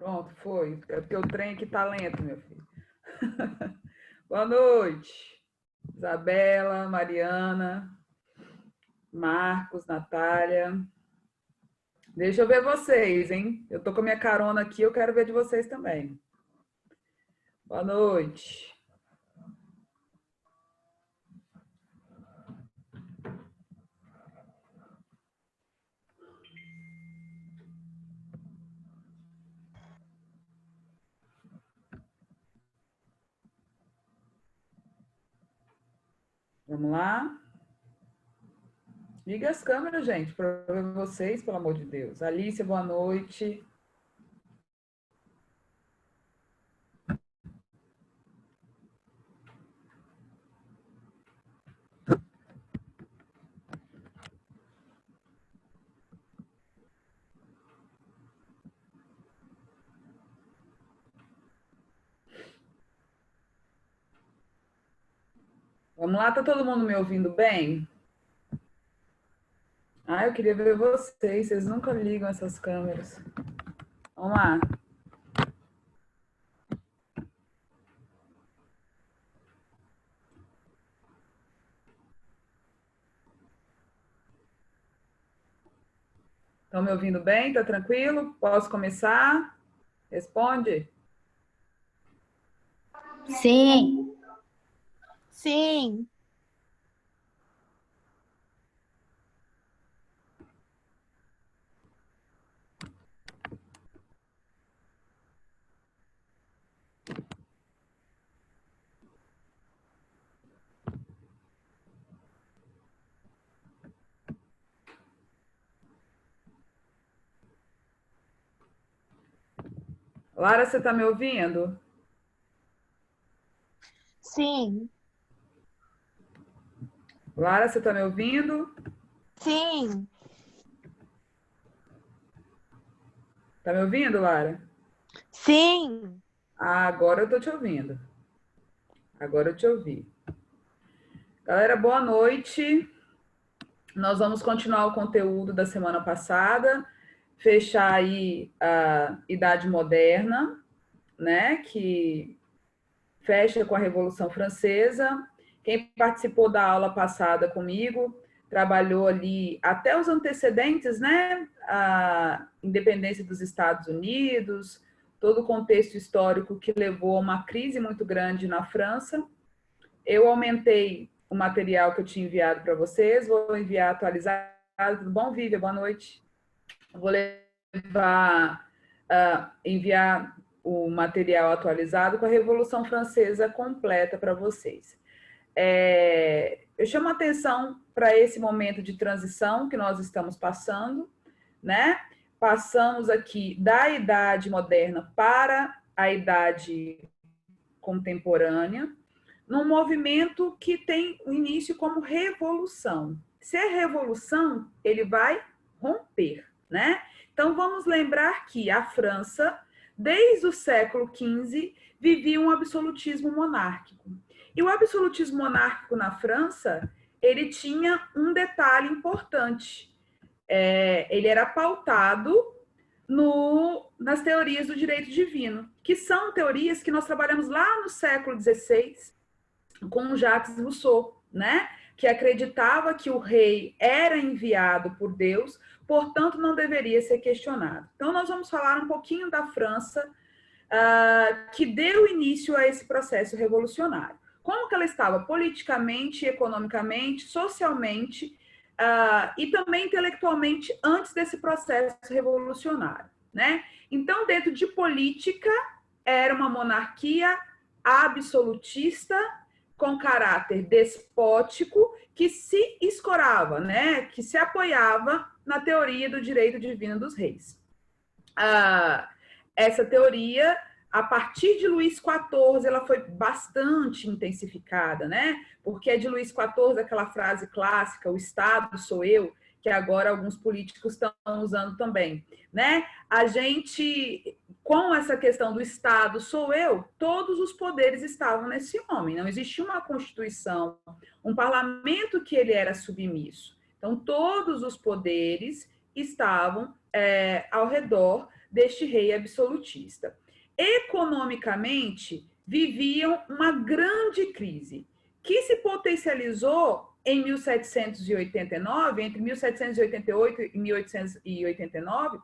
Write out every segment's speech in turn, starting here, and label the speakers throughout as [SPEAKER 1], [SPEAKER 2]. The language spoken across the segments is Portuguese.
[SPEAKER 1] Pronto, foi. É porque o trem aqui tá lento, meu filho. Boa noite. Isabela, Mariana, Marcos, Natália. Deixa eu ver vocês, hein? Eu tô com a minha carona aqui, eu quero ver de vocês também. Boa noite. Vamos lá? Liga as câmeras, gente, para ver vocês, pelo amor de Deus. Alice, boa noite. Vamos lá, tá todo mundo me ouvindo bem? Ah, eu queria ver vocês nunca ligam essas câmeras. Vamos lá. Estão me ouvindo bem? Tá tranquilo? Posso começar? Responde.
[SPEAKER 2] Sim.
[SPEAKER 3] Sim.
[SPEAKER 1] Lara, você tá me ouvindo?
[SPEAKER 3] Sim.
[SPEAKER 1] Lara, você tá me ouvindo?
[SPEAKER 3] Sim.
[SPEAKER 1] Tá me ouvindo, Lara?
[SPEAKER 3] Sim.
[SPEAKER 1] Ah, agora eu tô te ouvindo. Agora eu te ouvi. Galera, boa noite. Nós vamos continuar o conteúdo da semana passada, fechar aí a Idade Moderna, né? Que fecha com a Revolução Francesa. Quem participou da aula passada comigo trabalhou ali até os antecedentes, né? A independência dos Estados Unidos, todo o contexto histórico que levou a uma crise muito grande na França. Eu aumentei o material que eu tinha enviado para vocês, vou enviar atualizado. Tudo bom, Vivian? Boa noite. Vou enviar o material atualizado com a Revolução Francesa completa para vocês. Eu chamo a atenção para esse momento de transição que nós estamos passando, né? Passamos aqui da Idade Moderna para a Idade Contemporânea, num movimento que tem o início como revolução. Se é revolução, ele vai romper, né? Então vamos lembrar que a França, desde o século XV, vivia um absolutismo monárquico. E o absolutismo monárquico na França, ele tinha um detalhe importante. Ele era pautado nas teorias do direito divino, que são teorias que nós trabalhamos lá no século XVI, com Jacques Rousseau, né? Que acreditava que o rei era enviado por Deus, portanto não deveria ser questionado. Então nós vamos falar um pouquinho da França, que deu início a esse processo revolucionário. Como que ela estava politicamente, economicamente, socialmente e também intelectualmente antes desse processo revolucionário, né? Então, dentro de política, era uma monarquia absolutista com caráter despótico que se escorava, né, que se apoiava na teoria do direito divino dos reis. Essa teoria, a partir de Luís XIV, ela foi bastante intensificada, né? Porque é de Luís XIV aquela frase clássica, o Estado sou eu, que agora alguns políticos estão usando também, né? A gente, com essa questão do Estado sou eu, todos os poderes estavam nesse homem, não existia uma constituição, um parlamento que ele era submisso. Então, todos os poderes estavam ao redor deste rei absolutista. Economicamente, viviam uma grande crise, que se potencializou em 1789, entre 1788 e 1889,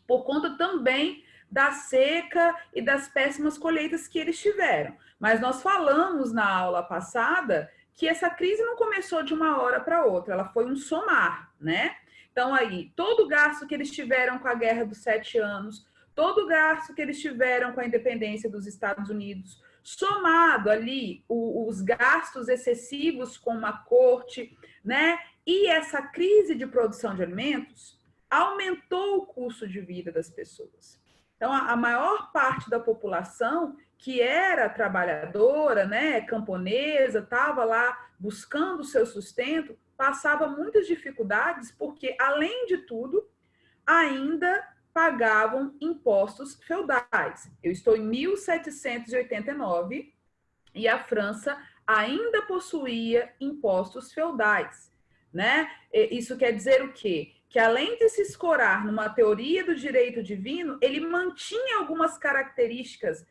[SPEAKER 1] por conta também da seca e das péssimas colheitas que eles tiveram. Mas nós falamos na aula passada que essa crise não começou de uma hora para outra, ela foi um somar, né? Então, aí, todo o gasto que eles tiveram com a Guerra dos 7 Anos, todo o gasto que eles tiveram com a independência dos Estados Unidos, somado ali os gastos excessivos com uma corte, né? E essa crise de produção de alimentos aumentou o custo de vida das pessoas. Então, a maior parte da população que era trabalhadora, né, camponesa, estava lá buscando o seu sustento, passava muitas dificuldades porque, além de tudo, ainda pagavam impostos feudais. Eu estou em 1789 e a França ainda possuía impostos feudais, né? Isso quer dizer o quê? Que além de se escorar numa teoria do direito divino, ele mantinha algumas características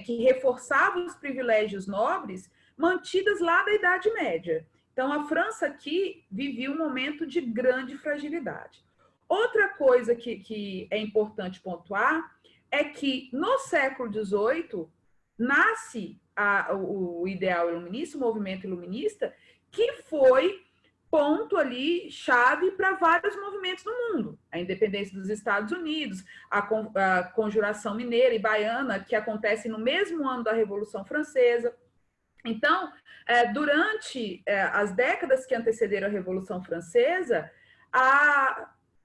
[SPEAKER 1] que reforçavam os privilégios nobres mantidas lá da Idade Média. Então, a França aqui vivia um momento de grande fragilidade. Outra coisa que é importante pontuar é que no século XVIII nasce o ideal iluminista, o movimento iluminista, que foi ponto ali, chave para vários movimentos no mundo. A independência dos Estados Unidos, a conjuração mineira e baiana, que acontece no mesmo ano da Revolução Francesa. Então, durante as décadas que antecederam a Revolução Francesa,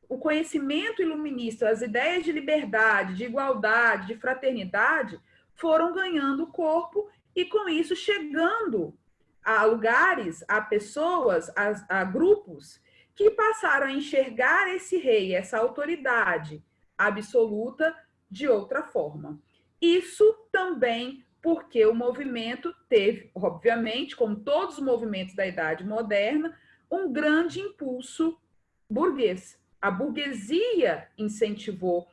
[SPEAKER 1] o conhecimento iluminista, as ideias de liberdade, de igualdade, de fraternidade, foram ganhando corpo e, com isso, chegando a lugares, a pessoas, a grupos que passaram a enxergar esse rei, essa autoridade absoluta de outra forma. Isso também porque o movimento teve, obviamente, como todos os movimentos da Idade Moderna, um grande impulso burguês. A burguesia incentivou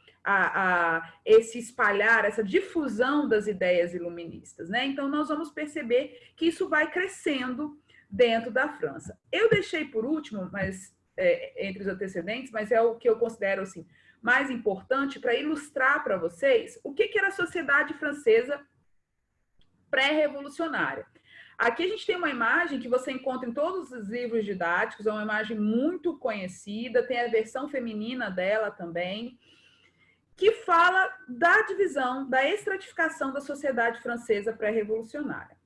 [SPEAKER 1] esse espalhar, essa difusão das ideias iluministas, né? Então, nós vamos perceber que isso vai crescendo dentro da França. Eu deixei por último, mas entre os antecedentes, mas é o que eu considero assim mais importante para ilustrar para vocês o que era a sociedade francesa pré-revolucionária. Aqui a gente tem uma imagem que você encontra em todos os livros didáticos, é uma imagem muito conhecida, tem a versão feminina dela também, que fala da divisão, da estratificação da sociedade francesa pré-revolucionária.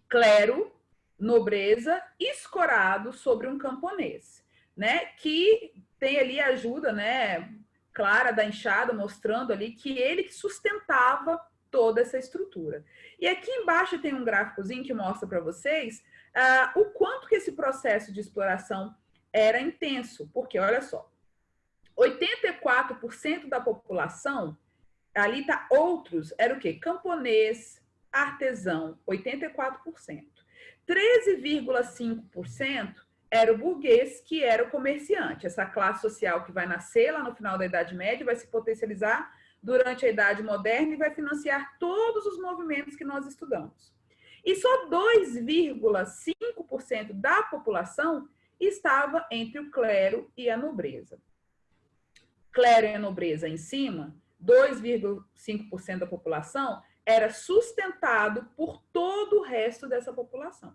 [SPEAKER 1] Clero, nobreza, escorado sobre um camponês, né? Que tem ali a ajuda, né, clara da enxada, mostrando ali que ele que sustentava toda essa estrutura. E aqui embaixo tem um gráficozinho que mostra para vocês o quanto que esse processo de exploração era intenso, porque olha só, 84% da população, ali está outros, era o quê? Camponês, artesão, 84%. 13,5% era o burguês, que era o comerciante, essa classe social que vai nascer lá no final da Idade Média, vai se potencializar durante a Idade Moderna e vai financiar todos os movimentos que nós estudamos. E só 2,5% da população estava entre o clero e a nobreza. Clero e a nobreza em cima, 2,5% da população era sustentado por todo o resto dessa população.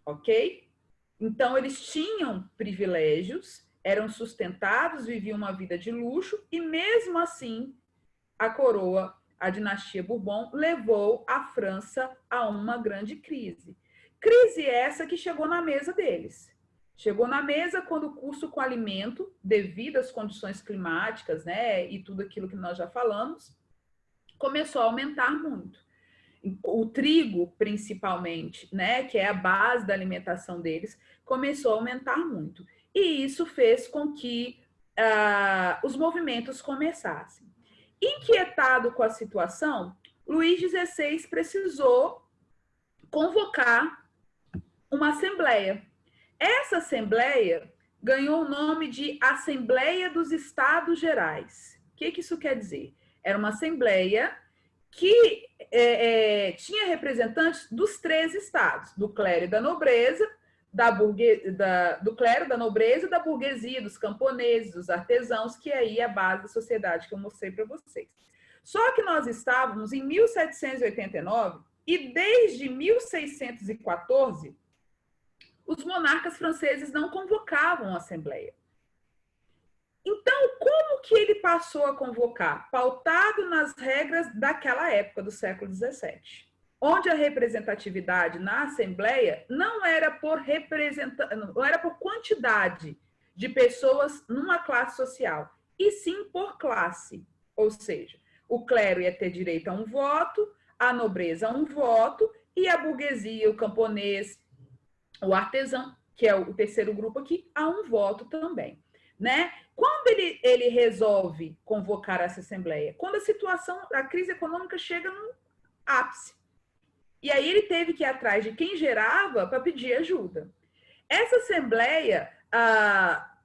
[SPEAKER 1] Ok? Então, eles tinham privilégios, eram sustentados, viviam uma vida de luxo, e mesmo assim, a coroa, a dinastia Bourbon, levou a França a uma grande crise. Crise essa que chegou na mesa deles. Chegou na mesa quando o custo com alimento, devido às condições climáticas, né, e tudo aquilo que nós já falamos, começou a aumentar muito. O trigo, principalmente, né, que é a base da alimentação deles, começou a aumentar muito. E isso fez com que os movimentos começassem. Inquietado com a situação, Luís XVI precisou convocar uma assembleia. Essa assembleia ganhou o nome de Assembleia dos Estados Gerais. O que isso quer dizer? Era uma assembleia que tinha representantes dos 3 estados, do clero e da nobreza, do clero, da nobreza, da burguesia, dos camponeses, dos artesãos, que aí é a base da sociedade que eu mostrei para vocês. Só que nós estávamos em 1789 e desde 1614 os monarcas franceses não convocavam a assembleia. Então, como que ele passou a convocar? Pautado nas regras daquela época, do século XVII, onde a representatividade na Assembleia não era por quantidade de pessoas numa classe social, e sim por classe. Ou seja, o clero ia ter direito a um voto, a nobreza a um voto, e a burguesia, o camponês, o artesão, que é o terceiro grupo aqui, a um voto também. Né? Quando ele resolve convocar essa assembleia? Quando a crise econômica chega no ápice. E aí ele teve que ir atrás de quem gerava para pedir ajuda. Essa assembleia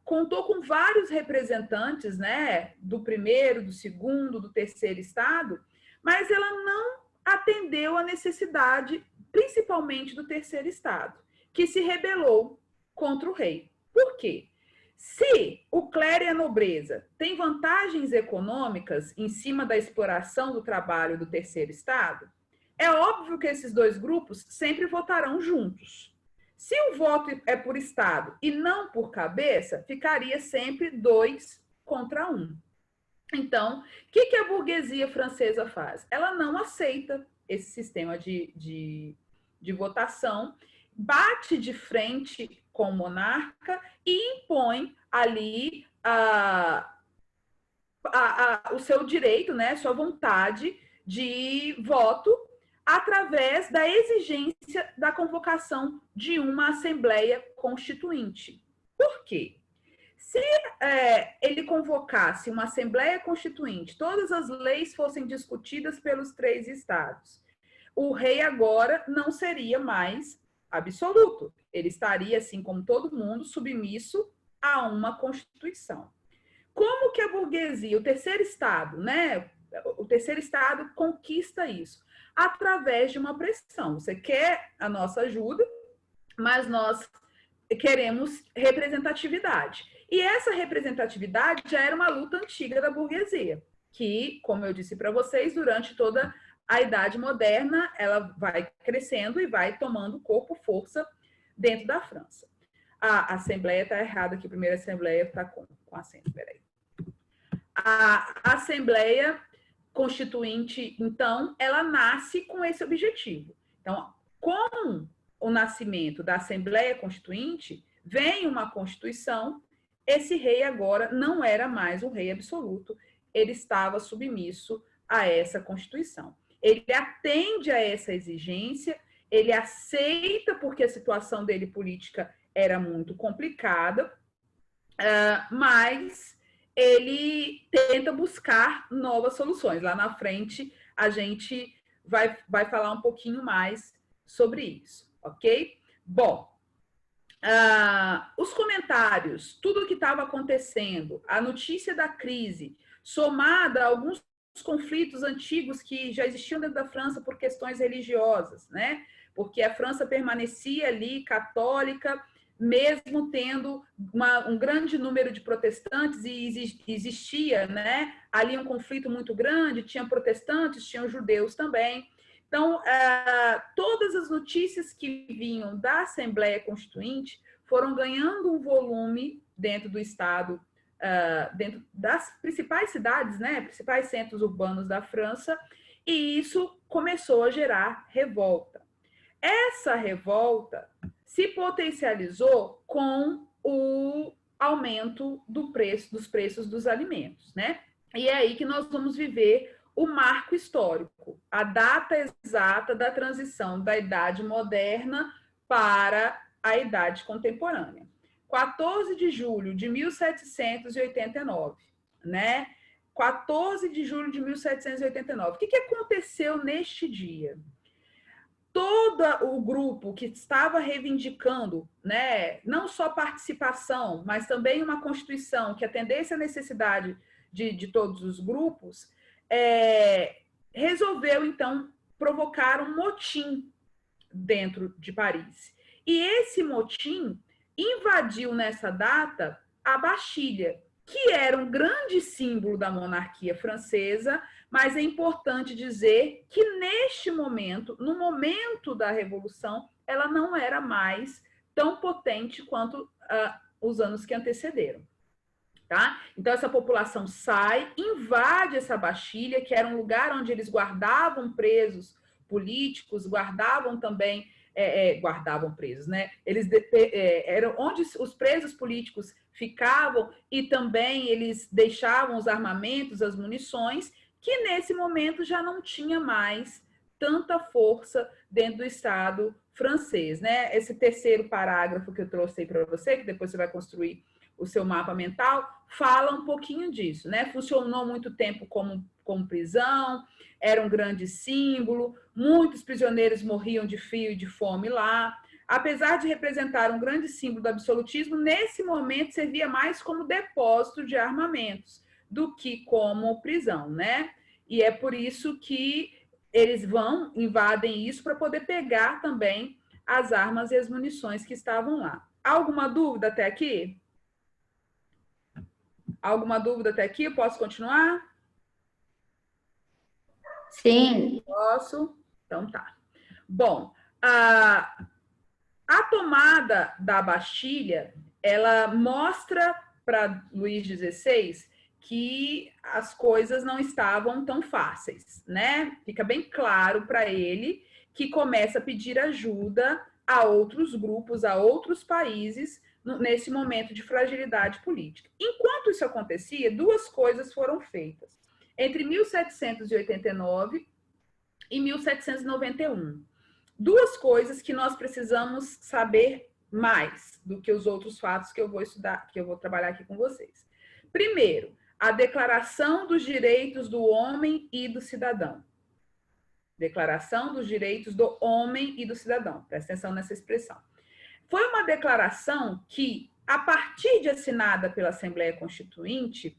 [SPEAKER 1] contou com vários representantes, né, do primeiro, do segundo, do terceiro estado, mas ela não atendeu a necessidade, principalmente do terceiro estado, que se rebelou contra o rei. Por quê? Se o clero e a nobreza têm vantagens econômicas em cima da exploração do trabalho do terceiro estado, é óbvio que esses 2 grupos sempre votarão juntos. Se o voto é por estado e não por cabeça, ficaria sempre 2 contra 1. Então, o que a burguesia francesa faz? Ela não aceita esse sistema de votação, bate de frente com o monarca e impõe ali o seu direito, né, sua vontade de voto através da exigência da convocação de uma Assembleia Constituinte. Por quê? Se ele convocasse uma Assembleia Constituinte, todas as leis fossem discutidas pelos 3 estados, o rei agora não seria mais absoluto. Ele estaria, assim como todo mundo, submisso a uma Constituição. Como que a burguesia, o terceiro estado, né? O terceiro estado conquista isso? Através de uma pressão. Você quer a nossa ajuda, mas nós queremos representatividade. E essa representatividade já era uma luta antiga da burguesia, que, como eu disse para vocês, durante toda a Idade Moderna, ela vai crescendo e vai tomando corpo, força dentro da França. A Assembleia está errada aqui, a primeira Assembleia está com acento, peraí. A Assembleia Constituinte, então, ela nasce com esse objetivo. Então, com o nascimento da Assembleia Constituinte, vem uma Constituição, esse rei agora não era mais um rei absoluto, ele estava submisso a essa Constituição. Ele atende a essa exigência, ele aceita porque a situação dele política era muito complicada, mas ele tenta buscar novas soluções. Lá na frente, a gente vai falar um pouquinho mais sobre isso, ok? Bom, os comentários, tudo o que estava acontecendo, a notícia da crise, somada a alguns conflitos antigos que já existiam dentro da França por questões religiosas, né? Porque a França permanecia ali católica, mesmo tendo um grande número de protestantes, e existia, né, ali um conflito muito grande, tinha protestantes, tinham judeus também. Então, todas as notícias que vinham da Assembleia Constituinte foram ganhando um volume dentro do Estado, dentro das principais cidades, né, principais centros urbanos da França, e isso começou a gerar revolta. Essa revolta se potencializou com o aumento dos preços dos alimentos, né? E é aí que nós vamos viver o marco histórico, a data exata da transição da Idade Moderna para a Idade Contemporânea. 14 de julho de 1789, né? 14 de julho de 1789. O que aconteceu neste dia? todo o grupo que estava reivindicando, né, não só participação, mas também uma Constituição que atendesse à necessidade de todos os grupos, resolveu, então, provocar um motim dentro de Paris. E esse motim invadiu nessa data a Bastilha, que era um grande símbolo da monarquia francesa, mas é importante dizer que neste momento, no momento da Revolução, ela não era mais tão potente quanto os anos que antecederam. Tá? Então, essa população sai, invade essa Bastilha, que era um lugar onde eles guardavam presos políticos, guardavam também, guardavam presos, né? Eles eram onde os presos políticos ficavam e também eles deixavam os armamentos, as munições, que nesse momento já não tinha mais tanta força dentro do Estado francês, né? Esse terceiro parágrafo que eu trouxe aí para você, que depois você vai construir o seu mapa mental, fala um pouquinho disso, né? Funcionou muito tempo como prisão, era um grande símbolo, muitos prisioneiros morriam de frio e de fome lá. Apesar de representar um grande símbolo do absolutismo, nesse momento servia mais como depósito de armamentos do que como prisão, né? E é por isso que eles invadem isso para poder pegar também as armas e as munições que estavam lá. Alguma dúvida até aqui? Alguma dúvida até aqui? Eu posso continuar?
[SPEAKER 2] Sim.
[SPEAKER 1] Posso? Então tá. Bom, a tomada da Bastilha, ela mostra para Luís XVI que as coisas não estavam tão fáceis, né? Fica bem claro para ele que começa a pedir ajuda a outros grupos, a outros países, nesse momento de fragilidade política. Enquanto isso acontecia, duas coisas foram feitas. Entre 1789 e 1791. Duas coisas que nós precisamos saber mais do que os outros fatos que eu vou estudar, que eu vou trabalhar aqui com vocês. Primeiro, a Declaração dos Direitos do Homem e do Cidadão. Declaração dos Direitos do Homem e do Cidadão. Presta atenção nessa expressão. Foi uma declaração que, a partir de assinada pela Assembleia Constituinte,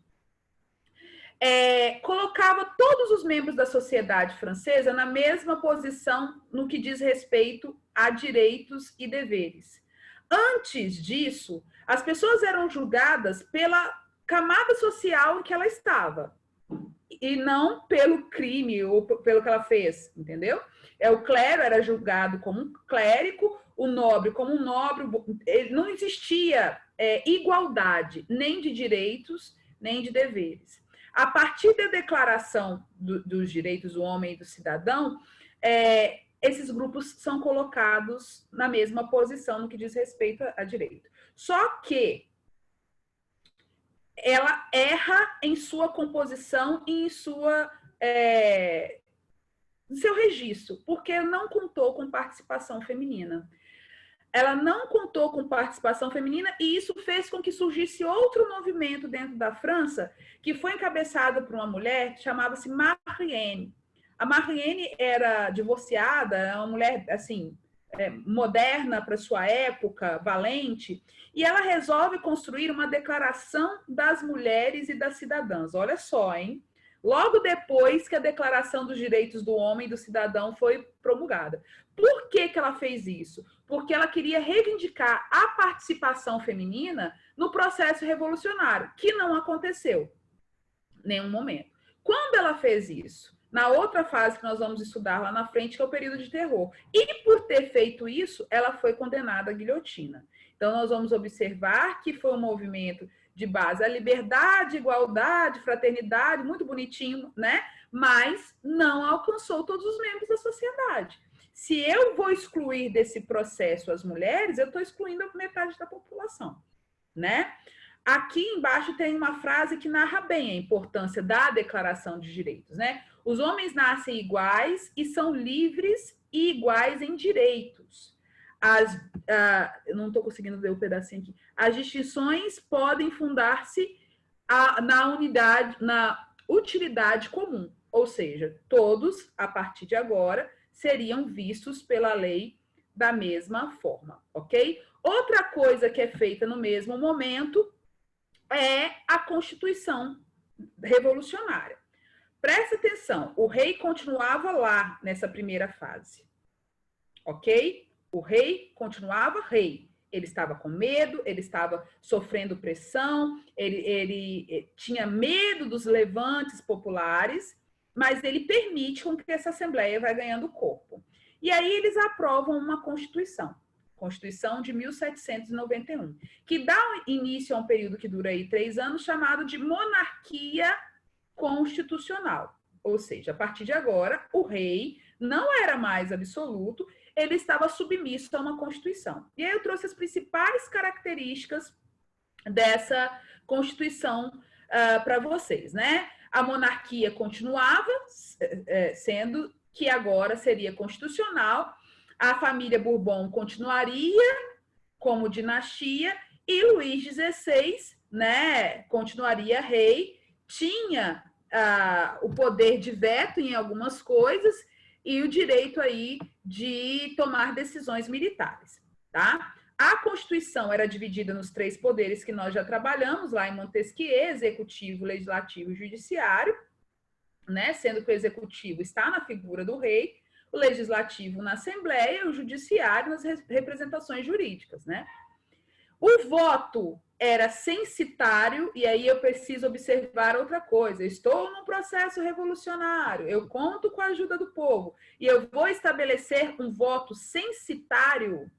[SPEAKER 1] colocava todos os membros da sociedade francesa na mesma posição no que diz respeito a direitos e deveres. Antes disso, as pessoas eram julgadas pela camada social em que ela estava, e não pelo crime ou pelo que ela fez, entendeu? O clero era julgado como um clérigo, o nobre como um nobre. Não existia igualdade nem de direitos, nem de deveres. A partir da Declaração dos Direitos do Homem e do Cidadão, esses grupos são colocados na mesma posição no que diz respeito a direito. Só que ela erra em sua composição e em seu registro, porque não contou com participação feminina. Ela não contou com participação feminina e isso fez com que surgisse outro movimento dentro da França, que foi encabeçado por uma mulher que chamava-se Marianne. A Marianne era divorciada, era uma mulher assim moderna para sua época, valente, e ela resolve construir uma declaração das mulheres e das cidadãs. Olha só, hein? Logo depois que a Declaração dos Direitos do Homem e do Cidadão foi promulgada. Por que ela fez isso? Porque ela queria reivindicar a participação feminina no processo revolucionário, que não aconteceu em nenhum momento. Quando ela fez isso? Na outra fase que nós vamos estudar lá na frente, que é o período de terror. E por ter feito isso, ela foi condenada à guilhotina. Então, nós vamos observar que foi um movimento de base à liberdade, igualdade, fraternidade, muito bonitinho, né? Mas não alcançou todos os membros da sociedade. Se eu vou excluir desse processo as mulheres, eu estou excluindo a metade da população, né? Aqui embaixo tem uma frase que narra bem a importância da Declaração de Direitos, né? Os homens nascem iguais e são livres e iguais em direitos. Eu não estou conseguindo ver o pedacinho aqui. As distinções podem fundar-se na utilidade comum, ou seja, todos, a partir de agora, seriam vistos pela lei da mesma forma, ok? Outra coisa que é feita no mesmo momento é a Constituição revolucionária. Presta atenção, o rei continuava lá nessa primeira fase, ok? O rei continuava rei. Ele estava com medo, ele estava sofrendo pressão, ele tinha medo dos levantes populares, mas ele permite com que essa Assembleia vai ganhando corpo. E aí eles aprovam uma Constituição, Constituição de 1791, que dá início a um período que dura aí 3 anos, chamado de monarquia constitucional. Ou seja, a partir de agora, o rei não era mais absoluto, ele estava submisso a uma Constituição. E aí eu trouxe as principais características dessa Constituição para vocês, né? A monarquia continuava sendo que agora seria constitucional, a família Bourbon continuaria como dinastia e Luís XVI, né, continuaria rei, tinha o poder de veto em algumas coisas e o direito aí de tomar decisões militares, tá? A Constituição era dividida nos 3 poderes que nós já trabalhamos lá em Montesquieu, executivo, legislativo e judiciário, né? Sendo que o executivo está na figura do rei, o legislativo na Assembleia e o judiciário nas representações jurídicas, né? O voto era censitário, e aí eu preciso observar outra coisa. Eu estou num processo revolucionário, eu conto com a ajuda do povo, e eu vou estabelecer um voto censitário,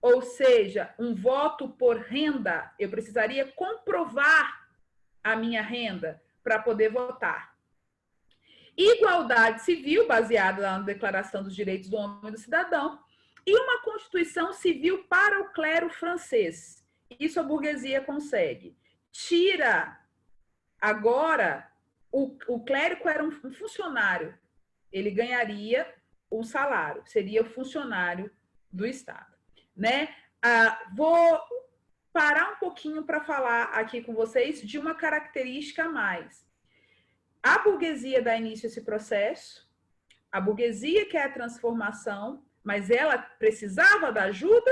[SPEAKER 1] ou seja, um voto por renda. Eu precisaria comprovar a minha renda para poder votar. Igualdade civil, baseada na Declaração dos Direitos do Homem e do Cidadão, e uma Constituição civil para o clero francês. Isso a burguesia consegue. Tira agora, o clérigo era um funcionário, ele ganharia um salário, seria funcionário do Estado, né? Vou parar um pouquinho para falar aqui com vocês de uma característica a mais. A burguesia dá início a esse processo, a burguesia quer a transformação, mas ela precisava da ajuda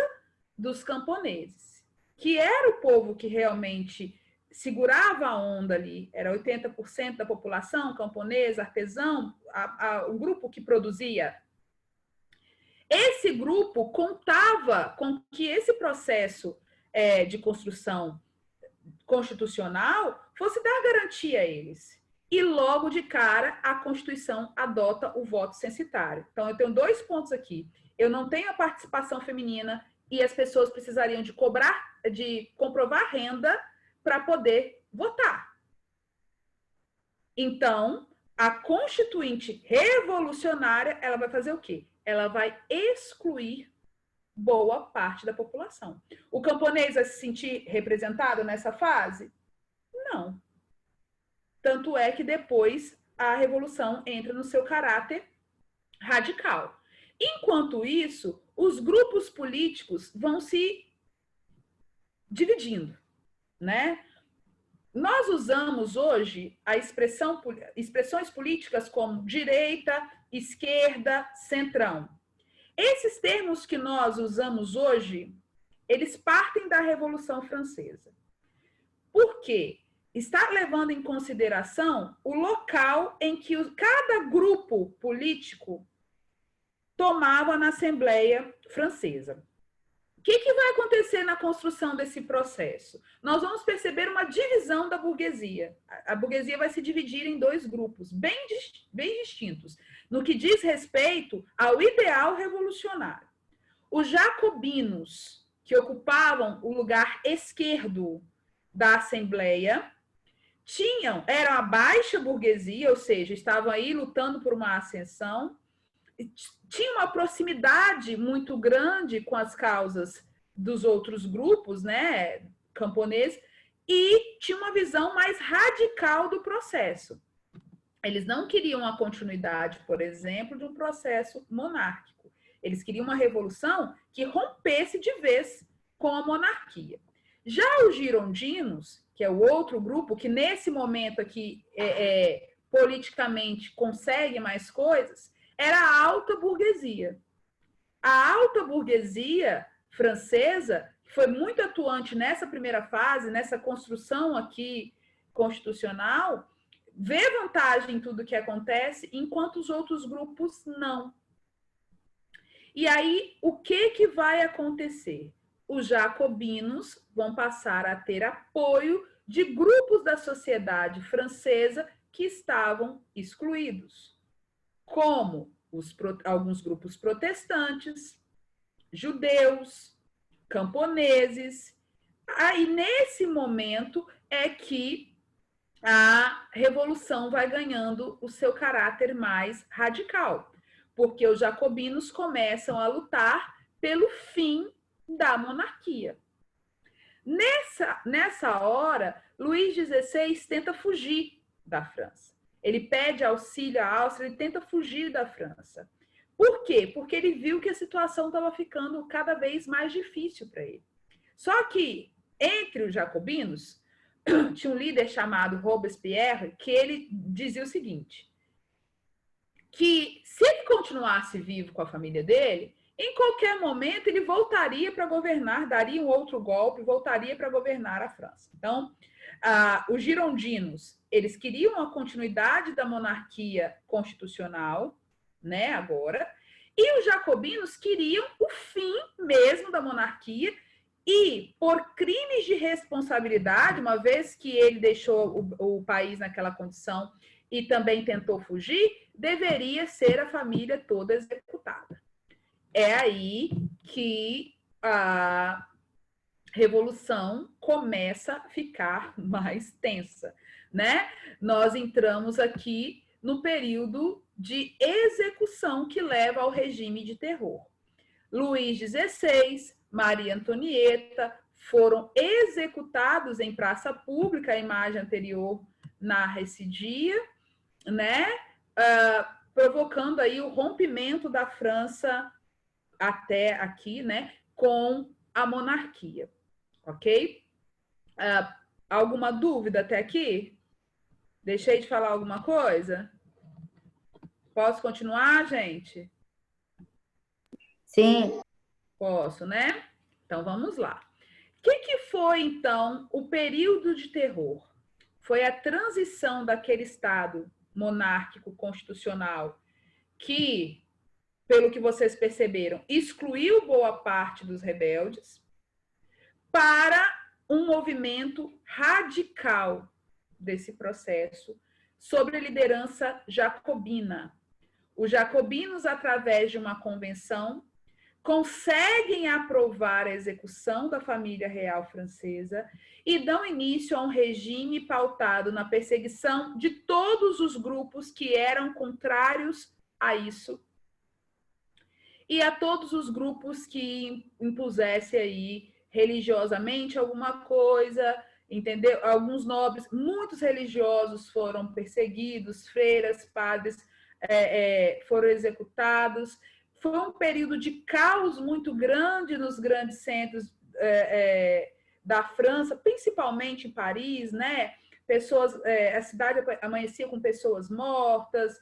[SPEAKER 1] dos camponeses, que era o povo que realmente segurava a onda ali, era 80% da população, camponesa, artesão, o grupo que produzia. Esse grupo contava com que esse processo de construção constitucional fosse dar garantia a eles. E logo de cara, a Constituição adota o voto censitário. Então, eu tenho 2 pontos aqui. Eu não tenho a participação feminina e as pessoas precisariam de comprovar renda para poder votar. Então, a Constituinte revolucionária, ela vai fazer o quê? Ela vai excluir boa parte da população. O camponês vai se sentir representado nessa fase? Não. Tanto é que depois a revolução entra no seu caráter radical. Enquanto isso, os grupos políticos vão se dividindo, né? Nós usamos hoje expressões políticas como direita, esquerda, centrão. Esses termos que nós usamos hoje, eles partem da Revolução Francesa. Por quê? Está levando em consideração o local em que cada grupo político tomava na Assembleia Francesa. O que vai acontecer na construção desse processo? Nós vamos perceber uma divisão da burguesia. A burguesia vai se dividir em 2 grupos bem distintos, no que diz respeito ao ideal revolucionário. Os jacobinos, que ocupavam o lugar esquerdo da Assembleia, eram a baixa burguesia, ou seja, estavam aí lutando por uma ascensão, tinha uma proximidade muito grande com as causas dos outros grupos, né, camponeses, e tinha uma visão mais radical do processo. Eles não queriam a continuidade, por exemplo, de um processo monárquico. Eles queriam uma revolução que rompesse de vez com a monarquia. Já os girondinos, que é o outro grupo que nesse momento aqui politicamente consegue mais coisas, era a alta burguesia. A alta burguesia francesa, que foi muito atuante nessa primeira fase, nessa construção aqui constitucional, vê vantagem em tudo que acontece, enquanto os outros grupos não. E aí, o que vai acontecer? Os jacobinos vão passar a ter apoio de grupos da sociedade francesa que estavam excluídos, como alguns grupos protestantes, judeus, camponeses. Aí, nesse momento, é que a revolução vai ganhando o seu caráter mais radical, porque os jacobinos começam a lutar pelo fim da monarquia. Nessa hora, Luís XVI tenta fugir da França. Ele pede auxílio à Áustria, ele tenta fugir da França. Por quê? Porque ele viu que a situação estava ficando cada vez mais difícil para ele. Só que, entre os jacobinos, tinha um líder chamado Robespierre, que ele dizia o seguinte, que se ele continuasse vivo com a família dele, em qualquer momento ele voltaria para governar, daria um outro golpe, voltaria para governar a França. Então, os girondinos, eles queriam a continuidade da monarquia constitucional, né, agora, e os jacobinos queriam o fim mesmo da monarquia e, por crimes de responsabilidade, uma vez que ele deixou o país naquela condição e também tentou fugir, deveria ser a família toda executada. É aí que a revolução começa a ficar mais tensa, né? Nós entramos aqui no período de execução que leva ao regime de terror. Luís XVI, Maria Antonieta foram executados em praça pública, a imagem anterior narra esse dia, né? Provocando aí o rompimento da França até aqui, né, com a monarquia, ok? Alguma dúvida até aqui? Deixei de falar alguma coisa? Posso continuar, gente?
[SPEAKER 2] Sim.
[SPEAKER 1] Posso, né? Então, vamos lá. O que foi, então, o período de terror? Foi a transição daquele Estado monárquico constitucional que, pelo que vocês perceberam, excluiu boa parte dos rebeldes, para um movimento radical desse processo sobre a liderança jacobina. Os jacobinos, através de uma convenção, conseguem aprovar a execução da família real francesa e dão início a um regime pautado na perseguição de todos os grupos que eram contrários a isso e a todos os grupos que impusessem aí religiosamente alguma coisa, entendeu? Alguns nobres, muitos religiosos foram perseguidos, freiras, padres foram executados. Foi um período de caos muito grande nos grandes centros da França, principalmente em Paris, né? Pessoas, a cidade amanhecia com pessoas mortas,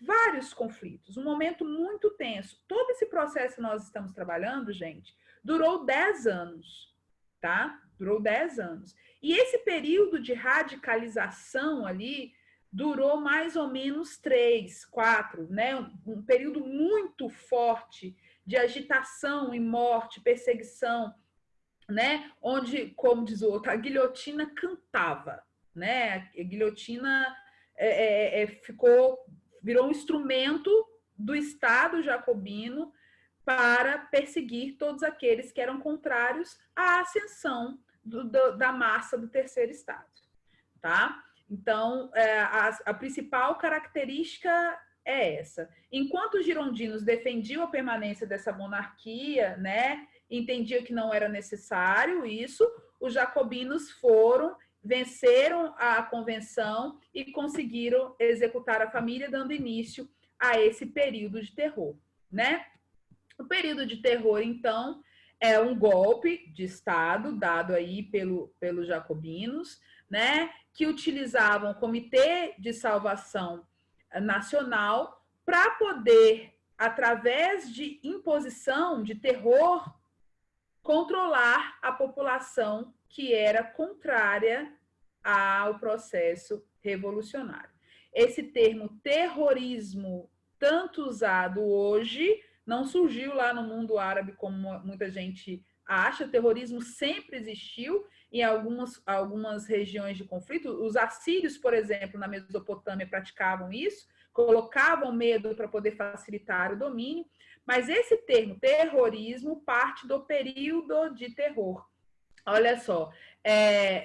[SPEAKER 1] vários conflitos, um momento muito tenso. Todo esse processo que nós estamos trabalhando, gente, durou 10 anos, tá? Durou 10 anos. E esse período de radicalização ali durou mais ou menos 3, 4, né? Um período muito forte de agitação e morte, perseguição, né? Onde, como diz o outro, a guilhotina cantava, né? A guilhotina virou um instrumento do Estado jacobino para perseguir todos aqueles que eram contrários à ascensão da massa do terceiro Estado, tá? Então, a principal característica é essa. Enquanto os girondinos defendiam a permanência dessa monarquia, né, entendiam que não era necessário isso, os jacobinos venceram a convenção e conseguiram executar a família, dando início a esse período de terror, né? O período de terror, então, é um golpe de Estado dado aí pelos jacobinos, né? Que utilizavam o Comitê de Salvação Nacional para poder, através de imposição, de terror, controlar a população que era contrária ao processo revolucionário. Esse termo terrorismo, tanto usado hoje, não surgiu lá no mundo árabe como muita gente acha. O terrorismo sempre existiu em algumas regiões de conflito. Os assírios, por exemplo, na Mesopotâmia, praticavam isso, colocavam medo para poder facilitar o domínio. Mas esse termo terrorismo parte do período de terror. Olha só,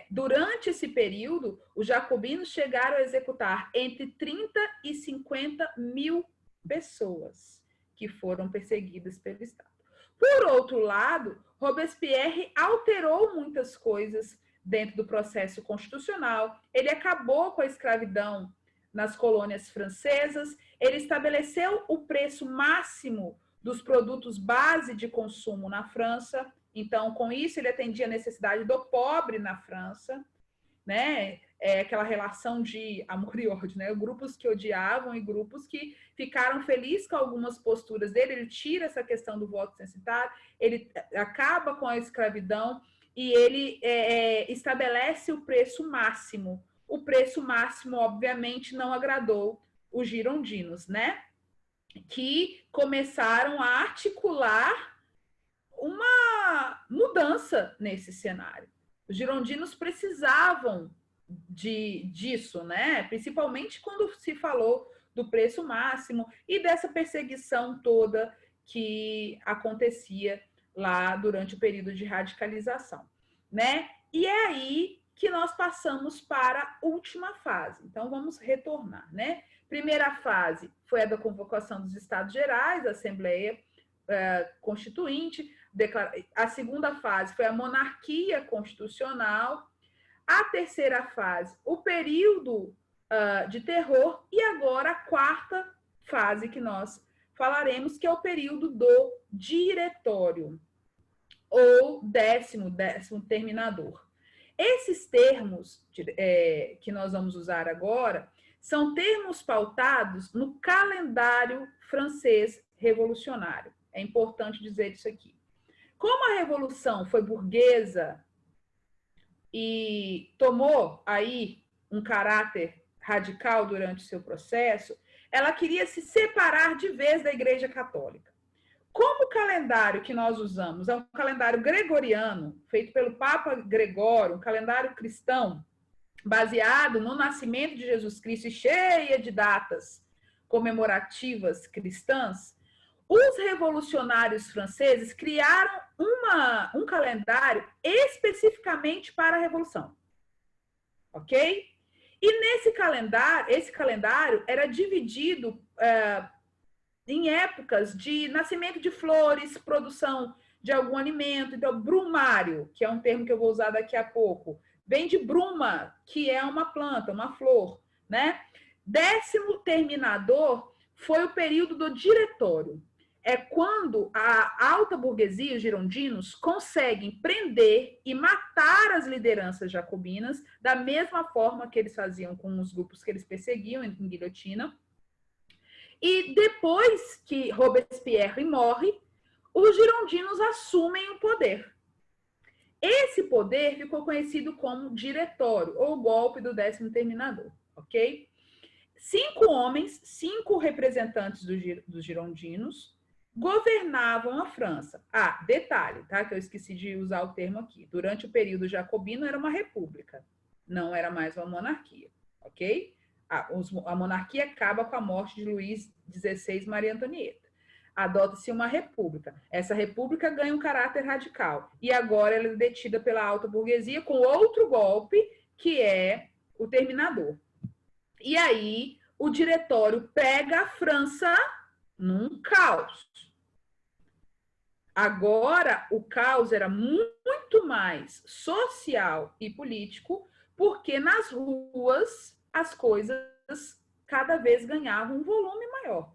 [SPEAKER 1] durante esse período, os jacobinos chegaram a executar entre 30 e 50 mil pessoas que foram perseguidas pelo Estado. Por outro lado, Robespierre alterou muitas coisas dentro do processo constitucional, ele acabou com a escravidão nas colônias francesas, ele estabeleceu o preço máximo dos produtos base de consumo na França. Então, com isso, ele atendia a necessidade do pobre na França, né? Aquela relação de amor e ódio, né? Grupos que odiavam e grupos que ficaram felizes com algumas posturas dele. Ele tira essa questão do voto censitário, ele acaba com a escravidão e ele estabelece o preço máximo. O preço máximo, obviamente, não agradou os girondinos, né? Que começaram a articular uma mudança nesse cenário. Os girondinos precisavam disso, né? Principalmente quando se falou do preço máximo e dessa perseguição toda que acontecia lá durante o período de radicalização, né? E é aí que nós passamos para a última fase. Então, vamos retornar, né? Primeira fase foi a da convocação dos Estados Gerais, a Assembleia Constituinte. A segunda fase foi a monarquia constitucional. A terceira fase, o período de terror. E agora a quarta fase que nós falaremos, que é o período do diretório, ou décimo terminador. Esses termos que nós vamos usar agora são termos pautados no calendário francês revolucionário. É importante dizer isso aqui. Como a revolução foi burguesa e tomou aí um caráter radical durante o seu processo, ela queria se separar de vez da Igreja Católica. Como o calendário que nós usamos é um calendário gregoriano, feito pelo Papa Gregório, um calendário cristão, baseado no nascimento de Jesus Cristo e cheia de datas comemorativas cristãs, os revolucionários franceses criaram um calendário especificamente para a Revolução. Ok? E esse calendário era dividido em épocas de nascimento de flores, produção de algum alimento. Então, brumário, que é um termo que eu vou usar daqui a pouco, vem de bruma, que é uma planta, uma flor, né? Décimo terminador foi o período do diretório. É quando a alta burguesia, os girondinos, conseguem prender e matar as lideranças jacobinas da mesma forma que eles faziam com os grupos que eles perseguiam em guilhotina. E depois que Robespierre morre, os girondinos assumem o poder. Esse poder ficou conhecido como diretório, ou golpe do décimo terminador, ok? 5 homens, 5 representantes dos girondinos, governavam a França. Ah, detalhe, tá? Que eu esqueci de usar o termo aqui. Durante o período jacobino era uma república, não era mais uma monarquia, ok? A monarquia acaba com a morte de Luís XVI Maria Antonieta. Adota-se uma república. Essa república ganha um caráter radical. E agora ela é detida pela alta burguesia com outro golpe, que é o terminador. E aí o diretório pega a França num caos. Agora, o caos era muito mais social e político, porque nas ruas as coisas cada vez ganhavam um volume maior.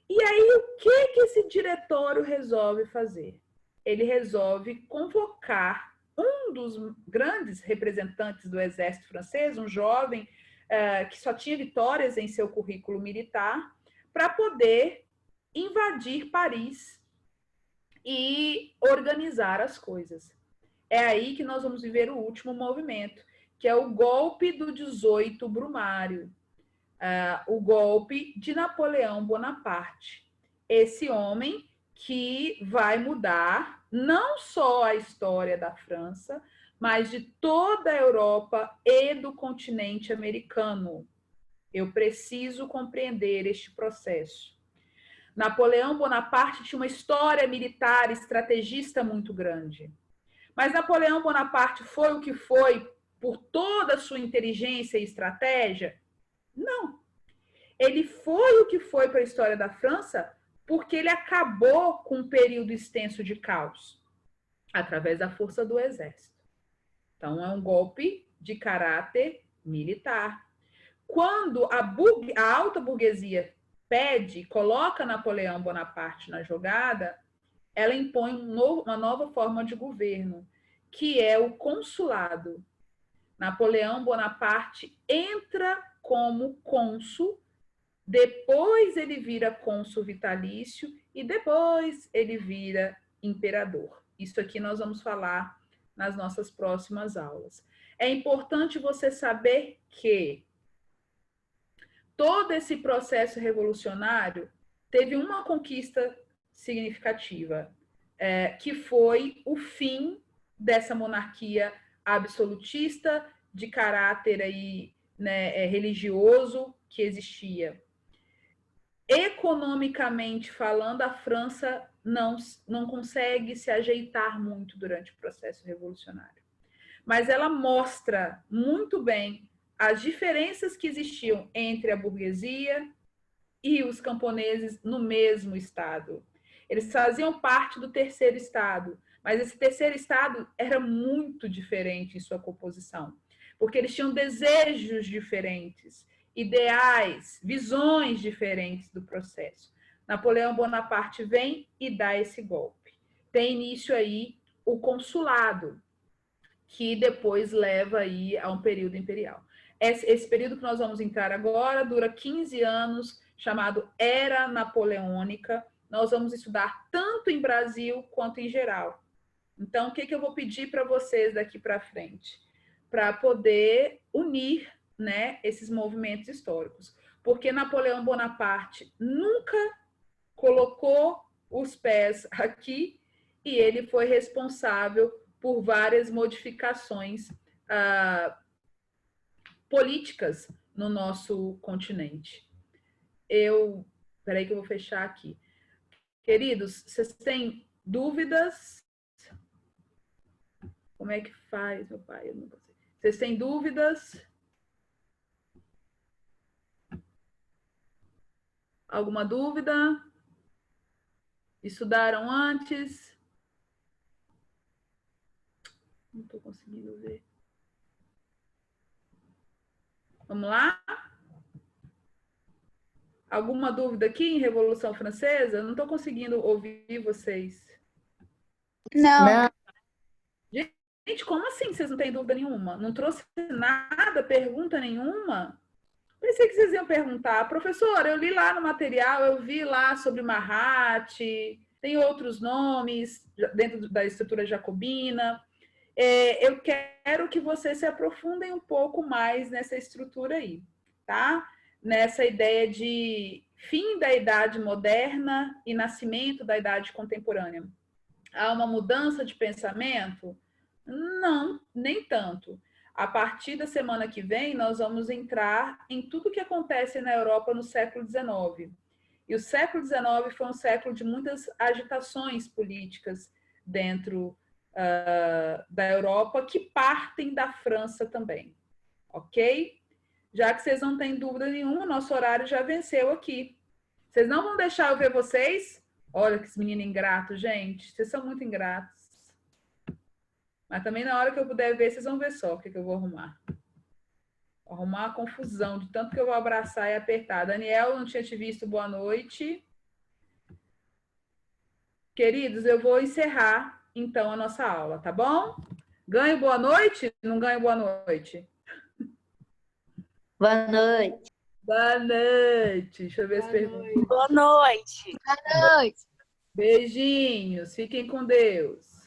[SPEAKER 1] E aí, o que esse diretório resolve fazer? Ele resolve convocar um dos grandes representantes do exército francês, um jovem que só tinha vitórias em seu currículo militar, para poder invadir Paris e organizar as coisas. É aí que nós vamos viver o último movimento, que é o golpe do 18 Brumário, o golpe de Napoleão Bonaparte. Esse homem que vai mudar não só a história da França, mas de toda a Europa e do continente americano. Eu preciso compreender este processo. Napoleão Bonaparte tinha uma história militar estrategista muito grande. Mas Napoleão Bonaparte foi o que foi por toda a sua inteligência e estratégia? Não. Ele foi o que foi para a história da França porque ele acabou com um período extenso de caos através da força do exército. Então, é um golpe de caráter militar. Quando a alta burguesia pede, coloca Napoleão Bonaparte na jogada, ela impõe uma nova forma de governo, que é o consulado. Napoleão Bonaparte entra como cônsul, depois ele vira cônsul vitalício e depois ele vira imperador. Isso aqui nós vamos falar nas nossas próximas aulas. É importante você saber que todo esse processo revolucionário teve uma conquista significativa, que foi o fim dessa monarquia absolutista de caráter aí, né, religioso que existia. Economicamente falando, a França não consegue se ajeitar muito durante o processo revolucionário. Mas ela mostra muito bem as diferenças que existiam entre a burguesia e os camponeses no mesmo estado. Eles faziam parte do terceiro estado, mas esse terceiro estado era muito diferente em sua composição, porque eles tinham desejos diferentes, ideais, visões diferentes do processo. Napoleão Bonaparte vem e dá esse golpe. Tem início aí o consulado, que depois leva aí a um período imperial. Esse período que nós vamos entrar agora dura 15 anos, chamado Era Napoleônica. Nós vamos estudar tanto em Brasil quanto em geral. Então, o que eu vou pedir para vocês daqui para frente? Para poder unir, né, esses movimentos históricos. Porque Napoleão Bonaparte nunca colocou os pés aqui e ele foi responsável por várias modificações políticas no nosso continente. Peraí que eu vou fechar aqui. Queridos, vocês têm dúvidas? Como é que faz, meu pai? Eu não consigo. Vocês têm dúvidas? Alguma dúvida? Estudaram antes? Não estou conseguindo ver. Vamos lá? Alguma dúvida aqui em Revolução Francesa? Eu não estou conseguindo ouvir vocês.
[SPEAKER 3] Não.
[SPEAKER 1] Gente, como assim vocês não têm dúvida nenhuma? Não trouxe nada, pergunta nenhuma? Pensei que vocês iam perguntar. Professora, eu li lá no material, eu vi lá sobre Marat, tem outros nomes dentro da estrutura jacobina. Eu quero que vocês se aprofundem um pouco mais nessa estrutura aí, tá? Nessa ideia de fim da Idade Moderna e nascimento da Idade Contemporânea. Há uma mudança de pensamento? Não, nem tanto. A partir da semana que vem, nós vamos entrar em tudo que acontece na Europa no século XIX. E o século XIX foi um século de muitas agitações políticas dentro da Europa, que partem da França também. Ok? Já que vocês não têm dúvida nenhuma, nosso horário já venceu aqui. Vocês não vão deixar eu ver vocês? Olha que menino ingrato, gente. Vocês são muito ingratos. Mas também na hora que eu puder ver, vocês vão ver só o que eu vou arrumar. Vou arrumar uma confusão de tanto que eu vou abraçar e apertar. Daniel, não tinha te visto, boa noite. Queridos, eu vou encerrar, então, a nossa aula, tá bom? Ganho boa noite? Não ganho boa noite?
[SPEAKER 3] Boa noite.
[SPEAKER 1] Boa noite. Deixa eu ver as perguntas.
[SPEAKER 2] Boa noite.
[SPEAKER 3] Boa noite.
[SPEAKER 1] Beijinhos. Fiquem com Deus.